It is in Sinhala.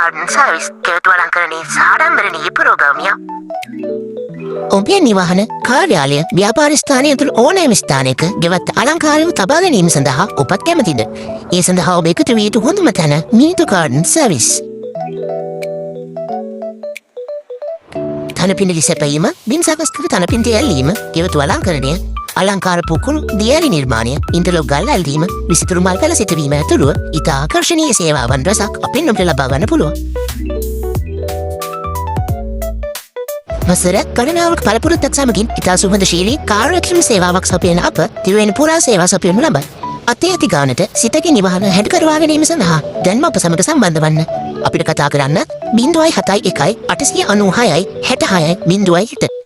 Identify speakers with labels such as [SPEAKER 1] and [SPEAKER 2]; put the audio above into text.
[SPEAKER 1] garden service ගෙවතු අලංකරණයේ සාඩම්බරණීය පුරෝගාමියා. ඔබේ නිවහන කාර්යාලය ව්‍යාපාර ස්ථානය තුළ ඕනෑම ස්ථානයක ගෙවත් අලංකාරව තබා ගැනීම සඳහා ඔබත් කැමතිද? ඒ සඳහා ඔබ එකතු විය යුතු හොඳම තැන මිනිතු garden service. තනපිඬුලි සැපයීම, බිම්සකස්කර තනපිඬු ඇල්ලීම, ගෙවතු අලංකරණය, අලංකාර පුකුණු දියැලි නිර්මාණය, ඉන්ටර්ලොක් ගල් ඇල්ලීම, විසිතුරු මල් පැල සිටවීම ඇතුළුව ඉතා ආකර්ශනීය සේවාවන් රැසක් අපෙන් ඔබට ලබා ගන්න පුළුවන්. වසර ගණනාවක පළපුරුද්දක් සමගින් ඉතා සුහදශීලී කාර්යක්ෂම සේවාවක් සපයන අප දිවෙන පුරා සේවා සපයනු ලබයි. අතේ ඇති ගානට සිතගේ නිවහන හැඩකරවා ගැනීම සඳහා දැන්ම අප සමග සම්බන්ධ වන්න. අපිට කතා කරන්න 071 896 66 0.8.